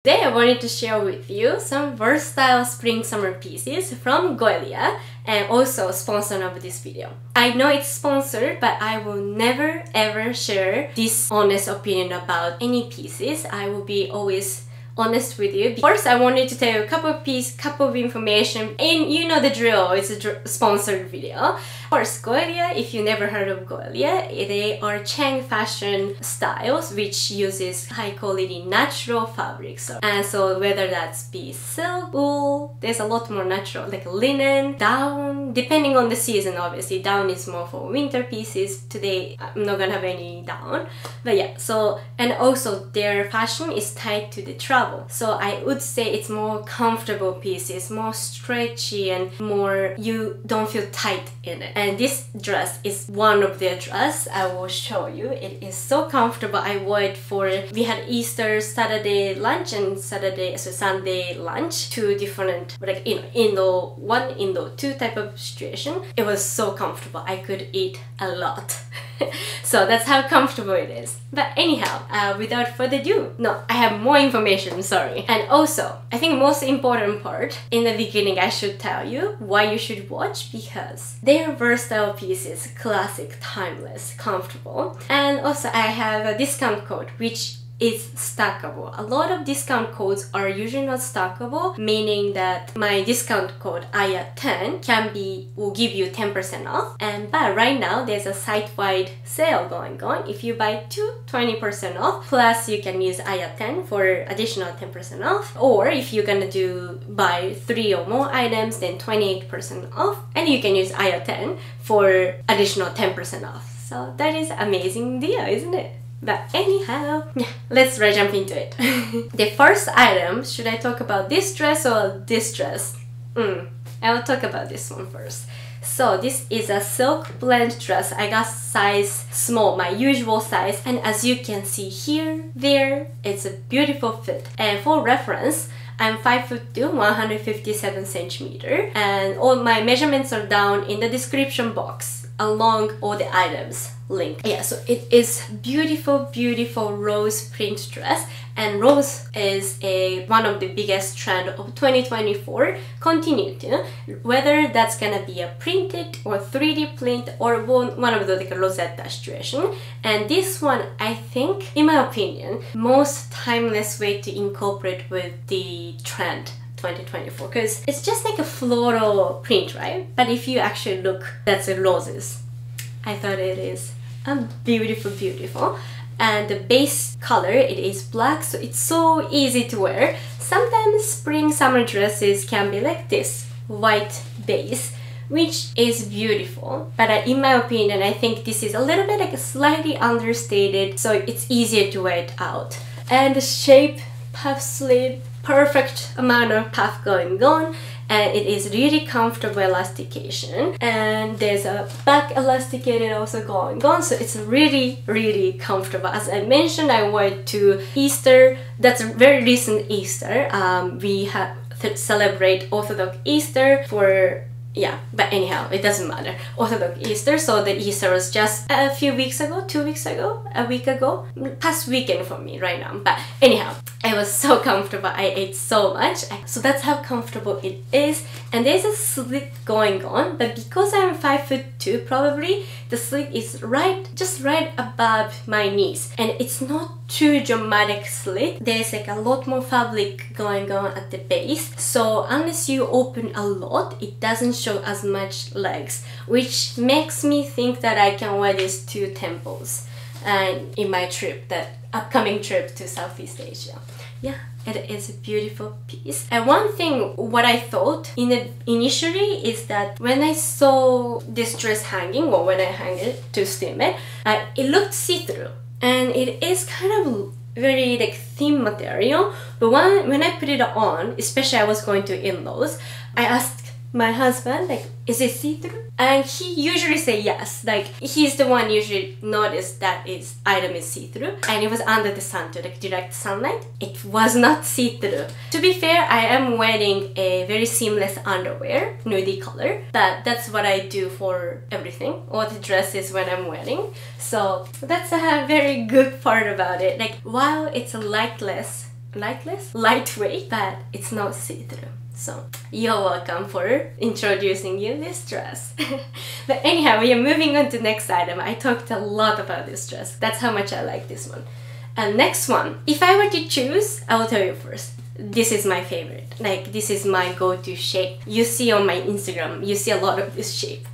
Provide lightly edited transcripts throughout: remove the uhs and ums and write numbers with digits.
Today I wanted to share with you some versatile spring-summer pieces from GOELIA and also sponsor of this video. I know it's sponsored, but I will never ever share this honest opinion about any pieces. I will be always honest with you. First, I wanted to tell you a couple of information, and you know the drill, it's a sponsored video. First, GOELIA, if you never heard of GOELIA, they are Chang fashion styles which uses high quality natural fabrics. And so whether that's be silk, wool, there's a lot more natural, like linen, down, depending on the season obviously. Down is more for winter pieces. Today, I'm not gonna have any down. But yeah, so, and also their fashion is tied to the travel. So I would say it's more comfortable pieces, more stretchy and more, you don't feel tight in it. And this dress is one of their dress. I will show you. It is so comfortable. I wore it for, we had Easter Saturday lunch and Sunday lunch. Two different, like, you know, Indo 1, Indo 2 type of situation. It was so comfortable. I could eat a lot. So that's how comfortable it is. But anyhow, without further ado, no, I have more information, sorry. And also, I think most important part, in the beginning I should tell you why you should watch, because they are versatile pieces, classic, timeless, comfortable. And also I have a discount code which is stackable. A lot of discount codes are usually not stackable, meaning that my discount code AYA10 will give you 10% off. But right now there's a site-wide sale going on. If you buy 2, 20% off, plus you can use AYA10 for additional 10% off. Or if you're gonna buy 3 or more items, then 28% off, and you can use AYA10 for additional 10% off. So that is an amazing deal, isn't it? But anyhow, yeah, let's jump into it. The first item, should I talk about this dress or this dress? I will talk about this one first. So this is a silk blend dress. I got size small, my usual size, and as you can see here, it's a beautiful fit. And for reference, I'm 5'2", 157 centimeter, and all my measurements are down in the description box along all the items link. Yeah, so it is beautiful, beautiful rose print dress, and rose is one of the biggest trend of 2024. Continue to, whether that's gonna be a printed or 3D print or one of the like Rosetta situation. And this one, I think, in my opinion, most timeless way to incorporate with the trend 2024, because it's just like a floral print, right? But if you actually look, that's a roses. I thought it is beautiful, beautiful. And the base color, it is black, so it's so easy to wear. Sometimes spring summer dresses can be like this, white base, which is beautiful. But in my opinion, I think this is a little bit like slightly understated, so it's easier to wear it out. And the shape, puff sleeve, perfect amount of puff going on, and it is really comfortable elastication, and there's a back elasticated also going on, so it's really, really comfortable. As I mentioned, I wore it to Easter. That's a very recent Easter. We have celebrate Orthodox Easter for, yeah, but anyhow, it doesn't matter. Orthodox Easter, so the Easter was just a few weeks ago, 2 weeks ago, a week ago, past weekend for me right now. But anyhow, it was so comfortable. I ate so much. So that's how comfortable it is. And there's a slit going on, but because I'm 5'2", probably the slit is just right above my knees, and it's not too dramatic slit. There's like a lot more fabric going on at the base, so unless you open a lot, it doesn't show as much legs, which makes me think that I can wear this to temples in my trip, that upcoming trip to Southeast Asia. Yeah, it is a beautiful piece. And one thing, what I thought initially is that when I saw this dress hanging, or when I hang it to steam it, it looked see-through. And it is kind of very like thin material, but when I put it on, especially I was going to in-laws, I asked my husband, like, is it see-through? And he usually say yes. Like, he's the one usually notice that item is see-through, and it was under the sun, to like direct sunlight. It was not see-through. To be fair, I am wearing a very seamless underwear, nudie color, but that's what I do for everything, all the dresses when I'm wearing. So that's a very good part about it. Like, while it's a lightless lightweight, but it's not see-through. So you're welcome for introducing you this dress. But anyhow, we are moving on to the next item. I talked a lot about this dress. That's how much I like this one. And next one, if I were to choose, I will tell you first. This is my favorite. Like, this is my go-to shape. You see on my Instagram, you see a lot of this shape.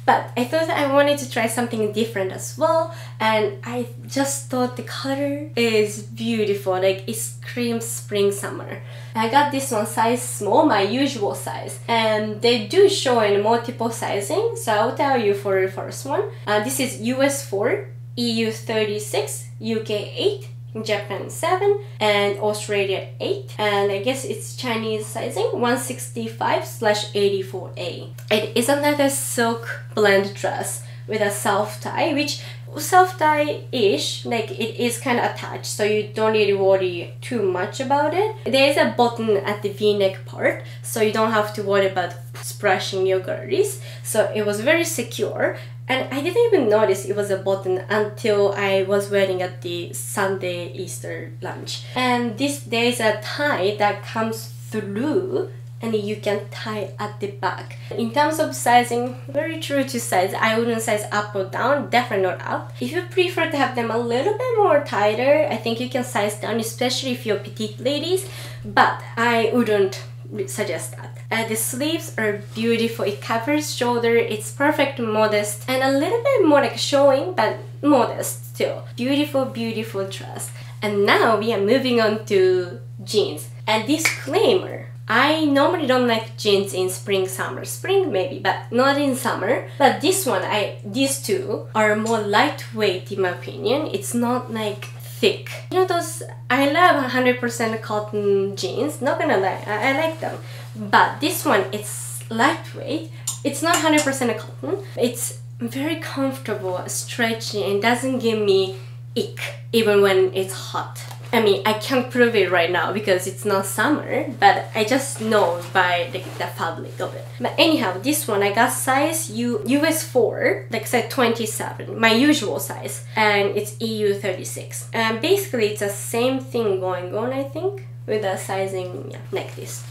But I thought I wanted to try something different as well, and I just thought the color is beautiful. Like, it screams spring summer. I got this one size small, my usual size, and they do show in multiple sizing, so I'll tell you for the first one. This is US 4, EU 36, UK 8, Japan 7, and Australia 8, and I guess it's Chinese sizing 165/84A. It is another silk blend dress with a self tie, which self tie-ish, like it is kind of attached, so you don't really worry too much about it. There is a button at the v-neck part, so you don't have to worry about splashing your girlies, so it was very secure. And I didn't even notice it was a button until I was wearing at the Sunday Easter lunch. And there is a tie that comes through, and you can tie at the back. In terms of sizing, very true to size. I wouldn't size up or down, definitely not up. If you prefer to have them a little bit more tighter, I think you can size down, especially if you're petite ladies, but I wouldn't suggest that. The sleeves are beautiful. It covers shoulder, it's perfect modest, and a little bit more like showing, but modest still. Beautiful, beautiful dress. And now we are moving on to jeans. And disclaimer, I normally don't like jeans in spring, summer. Spring maybe, but not in summer. But this one, these two are more lightweight in my opinion. It's not like thick. You know those, I love 100% cotton jeans, not gonna lie, I like them. But this one, it's lightweight. It's not 100% cotton. It's very comfortable, stretchy, and doesn't give me ick even when it's hot. I mean, I can't prove it right now because it's not summer, but I just know by the fabric of it. But anyhow, this one I got size US 4, like size 27, my usual size, and it's EU 36. And basically it's the same thing going on, I think, with the sizing, yeah, like this.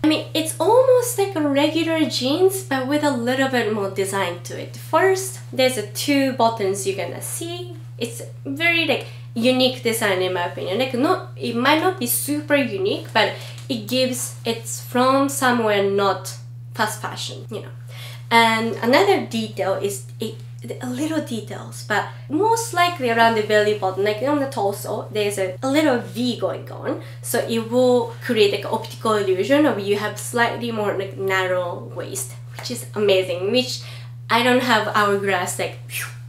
I mean, it's almost like a regular jeans, but with a little bit more design to it. First, there's a 2 buttons you're gonna see. It's very like unique design in my opinion. Like, it might not be super unique, but it's from somewhere not fast fashion, you know. And another detail is a little details, but most likely around the belly button, like on the torso, there's a little V going on, so it will create like an optical illusion of you have slightly more like narrow waist, which is amazing, which I don't have hourglass like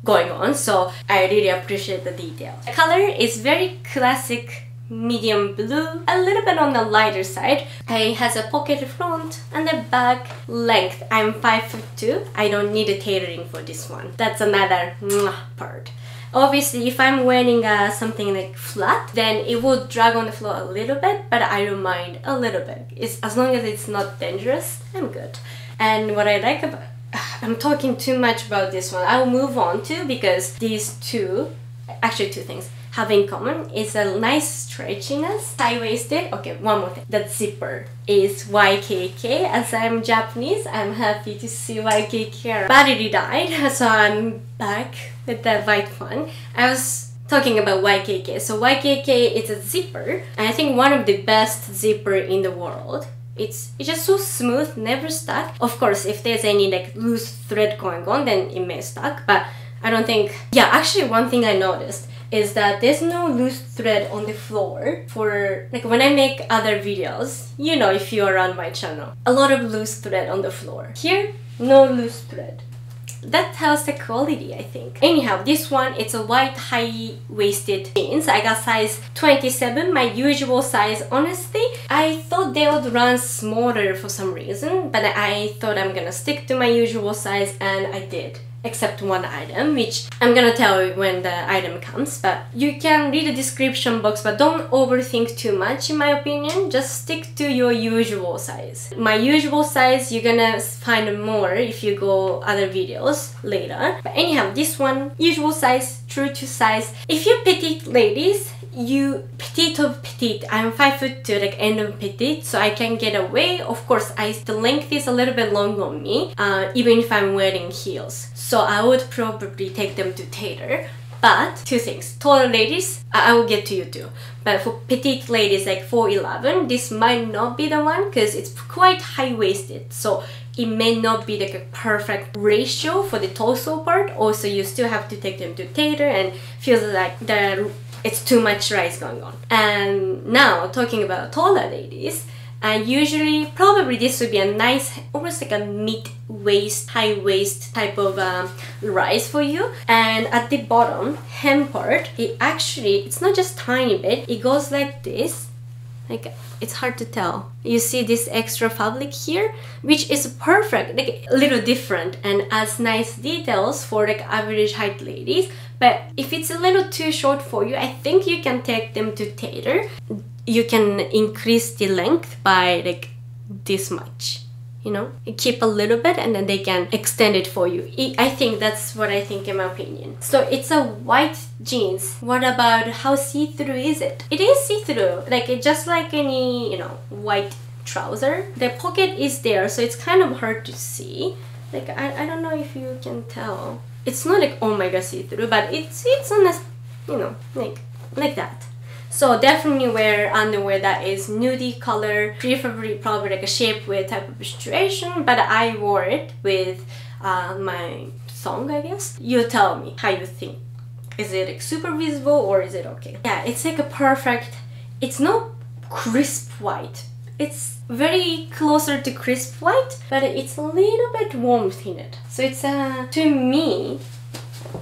going on, so I really appreciate the detail. The color is very classic medium blue, a little bit on the lighter side. It has a pocket front and the back length. I'm 5'2". I don't need a tailoring for this one. That's another part. Obviously, if I'm wearing something like flat, then it will drag on the floor a little bit, but I don't mind a little bit. As long as it's not dangerous, I'm good. And what I like about, I'm talking too much about this one. I'll move on to, because these two, actually 2 things, have in common is a nice stretchiness, high-waisted. Okay, one more thing. That zipper is YKK. As I'm Japanese, I'm happy to see YKK badly died, so I'm back with that white one. I was talking about YKK. So YKK is a zipper, and I think one of the best zipper in the world. It's just so smooth, never stuck. Of course, if there's any like loose thread going on, then it may stuck, but I don't think... Yeah, actually one thing I noticed is that there's no loose thread on the floor for, like, when I make other videos, you know, if you're around my channel, a lot of loose thread on the floor. Here, no loose thread. That tells the quality, I think. Anyhow, this one, it's a white high-waisted jeans. I got size 27, my usual size. Honestly, I thought they would run smaller for some reason, but I thought I'm gonna stick to my usual size, and I did. Except one item, which I'm gonna tell you when the item comes, but you can read the description box, but don't overthink too much in my opinion. Just stick to your usual size. My usual size, you're gonna find more if you go other videos later. But anyhow, this one, usual size true to size. If you're petite ladies, you petite of petite. I'm 5'2", like end of petite, so I can get away. Of course, the length is a little bit long on me, even if I'm wearing heels. So I would probably take them to tailor. But two things: taller ladies, I will get to you too. But for petite ladies like 4'11", this might not be the one because it's quite high-waisted. So it may not be like a perfect ratio for the torso part. Also, you still have to take them to tailor and feels like it's too much rise going on. And now talking about taller ladies, usually probably this would be a nice, almost like a mid-waist, high-waist type of rise for you. And at the bottom hem part, it's not just tiny bit, it goes like this. Like, it's hard to tell. You see this extra fabric here, which is perfect, like a little different and adds nice details for like average height ladies. But if it's a little too short for you, I think you can take them to tailor. You can increase the length by like this much, you know? You keep a little bit and then they can extend it for you. I think that's what I think in my opinion. So it's a white jeans. What about how see-through is it? It is see-through, like it's just like any, you know, white trouser. The pocket is there, so it's kind of hard to see. Like I don't know if you can tell. It's not like, oh my god, see-through, but it's on a, you know, like that. So definitely wear underwear that is nudie color, preferably probably like a shapewear type of situation, but I wore it with my thong, I guess. You tell me how you think. Is it like super visible or is it okay? Yeah, it's like a perfect, it's not crisp white. It's very closer to crisp white, but it's a little bit warmth in it. So it's to me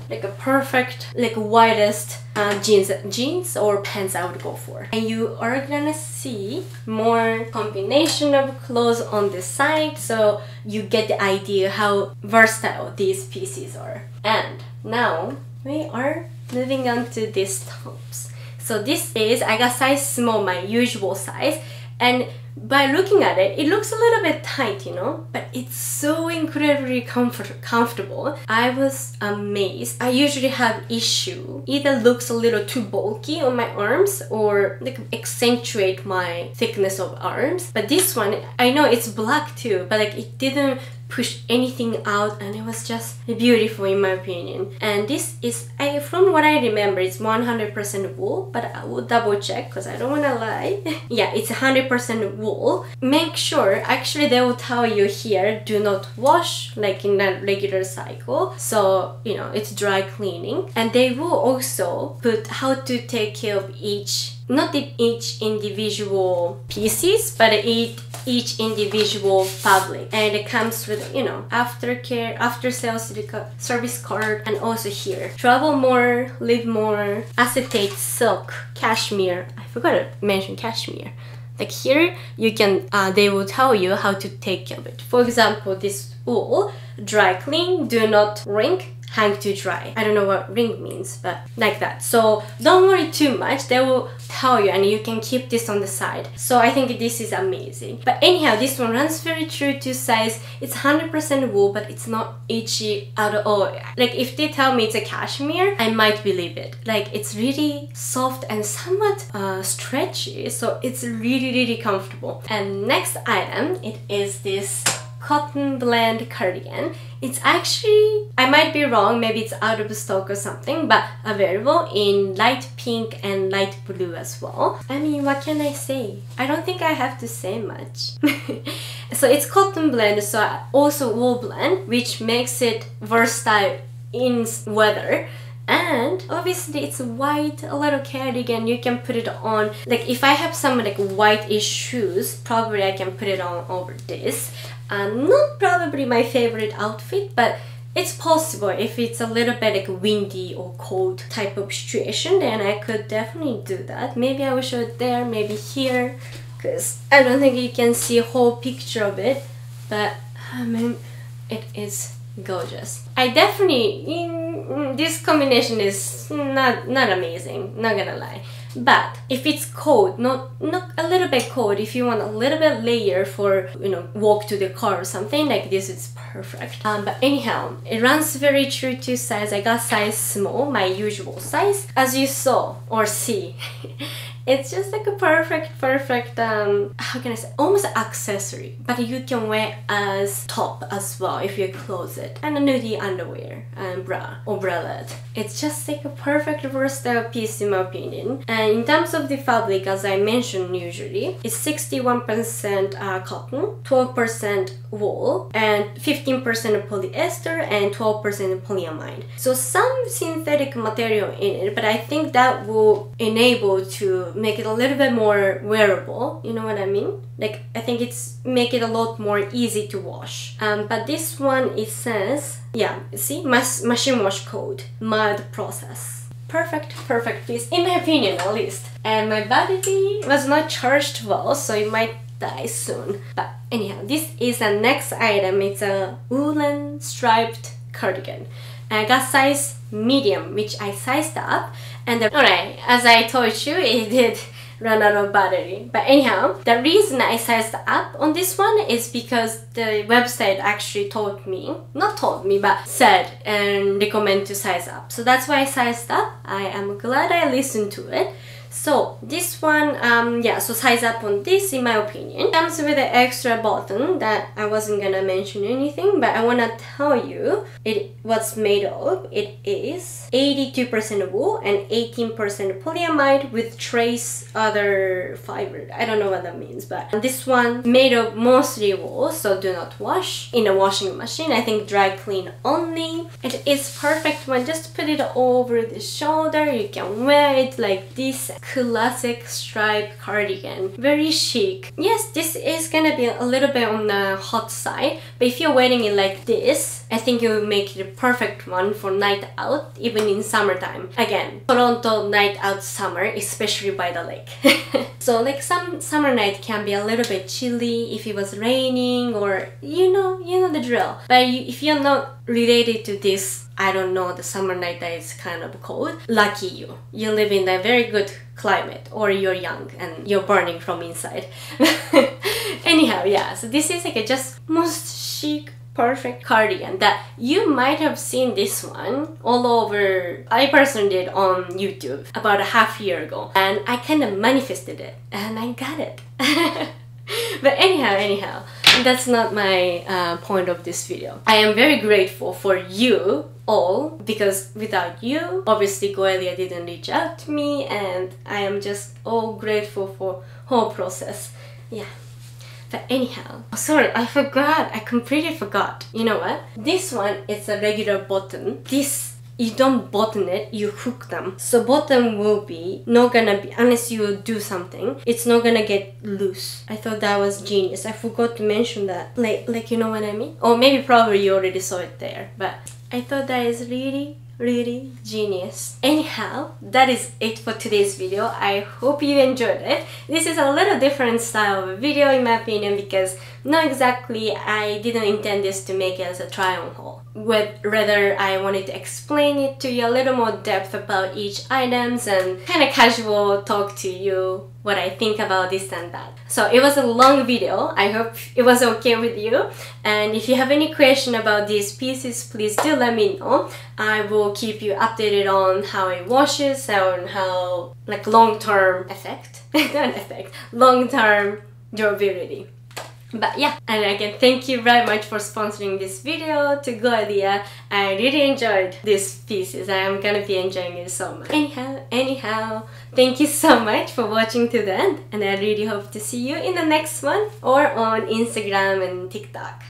like a perfect, like whitest jeans or pants I would go for. And you are gonna see more combination of clothes on the side, so you get the idea how versatile these pieces are. And now we are moving on to these tops. So this is, I got size small, my usual size, and by looking at it, it looks a little bit tight, you know, but it's so incredibly comfortable. I was amazed. I usually have issue, either looks a little too bulky on my arms or like accentuate my thickness of arms. But this one, I know it's black too, but like it didn't push anything out and it was just beautiful in my opinion. And this is, from what I remember, it's 100% wool, but I will double check because I don't want to lie. Yeah, it's 100% wool. Make sure, actually they will tell you here, do not wash like in a regular cycle, so you know it's dry cleaning. And they will also put how to take care of each, not each individual pieces, but each individual fabric. And it comes with, you know, aftercare, after sales service card, and also here, travel more, live more, acetate, silk, cashmere. I forgot to mention cashmere. Like here, you can, they will tell you how to take care of it. For example, this wool, dry clean, do not wring, hang to dry. I don't know what wring means, but like that. So don't worry too much, they will tell you and you can keep this on the side. So I think this is amazing. But anyhow, this one runs very true to size. It's 100% wool, but it's not itchy at all. Like if they tell me it's a cashmere, I might believe it. Like it's really soft and somewhat stretchy, so it's really comfortable. And next item, it is this cotton blend cardigan. It's actually, I might be wrong, maybe it's out of stock or something, but available in light pink and light blue as well. I mean, what can I say? I don't think I have to say much. So it's cotton blend, so also wool blend, which makes it versatile in weather. And obviously it's white, a little cardigan, you can put it on. Like if I have some like white-ish shoes, probably I can put it on over this. Not probably my favorite outfit, but it's possible if it's a little bit like windy or cold type of situation, then I could definitely do that. Maybe I will show it there, maybe here, because I don't think you can see a whole picture of it, but I mean, it is gorgeous. I definitely, this combination is not amazing, not gonna lie. But if it's cold, not a little bit cold, if you want a little bit layer for, you know, walk to the car or something like this, is perfect. But anyhow, it runs very true to size. I got size small, my usual size, as you saw or see. It's just like a perfect, how can I say, almost accessory, but you can wear as top as well if you close it, and a nudie underwear and bra or bralette. It's just like a perfect versatile piece in my opinion. And in terms of the fabric, as I mentioned, usually it's 61% cotton, 12% wool, and 15% polyester and 12% polyamide. So some synthetic material in it, but I think that will enable to make it a little bit more wearable, you know what I mean? Like, I think it's make it a lot more easy to wash. But this one, it says, yeah, see, machine wash code, mild process. Perfect piece, in my opinion at least. And my battery was not charged well, so it might die soon. But anyhow, this is the next item. It's a woolen striped cardigan. And I got size medium, which I sized up. And alright, as I told you, it did run out of battery. But anyhow, the reason I sized up on this one is because the website actually told me, not told me, but said and recommend to size up. So that's why I sized up. I am glad I listened to it. So this one, yeah, so size up on this in my opinion. Comes with an extra button that I wasn't gonna mention anything, but I wanna tell you what's made of. It is 82% wool and 18% polyamide with trace other fiber. I don't know what that means, but this one made of mostly wool, so do not wash in a washing machine. I think dry clean only. It is perfect one. Just put it over the shoulder. You can wear it like this. Classic stripe cardigan, very chic. Yes, this is gonna be a little bit on the hot side, but if you're wearing it like this, I think it will make it a perfect one for night out, even in summertime. Again, Toronto night out summer, especially by the lake. So like some summer night can be a little bit chilly if it was raining, or you know the drill. But if you're not related to this, I don't know, the summer night that is kind of cold, lucky you. You live in a very good climate, or you're young and you're burning from inside. Anyhow, yeah, so this is like a just most chic, perfect cardigan that you might have seen this one all over. I personally did on YouTube about a half year ago, and I kind of manifested it and I got it. But anyhow, that's not my point of this video. I am very grateful for you all, because without you, obviously GOELIA didn't reach out to me, and I am just all grateful for whole process. Yeah. But anyhow, sorry, I forgot. I completely forgot. You know what? This one is a regular button. This, you don't button it, you hook them. So button will be not gonna be, unless you do something, it's not gonna get loose. I thought that was genius. I forgot to mention that. Like you know what I mean? Or maybe probably you already saw it there, but I thought that is really genius. Anyhow, that is it for today's video. I hope you enjoyed it. This is a little different style of a video in my opinion, because not exactly, I didn't intend this to make it as a try-on haul. Rather, I wanted to explain it to you a little more depth about each items and kind of casual talk to you what I think about this and that. So it was a long video. I hope it was okay with you. And if you have any question about these pieces, please do let me know. I will keep you updated on how it washes, on how like long-term effect, not effect, long-term durability. But yeah, and again, thank you very much for sponsoring this video to GOELIA. I really enjoyed these pieces. I am gonna be enjoying it so much. Anyhow, thank you so much for watching to the end, and I really hope to see you in the next one or on Instagram and TikTok.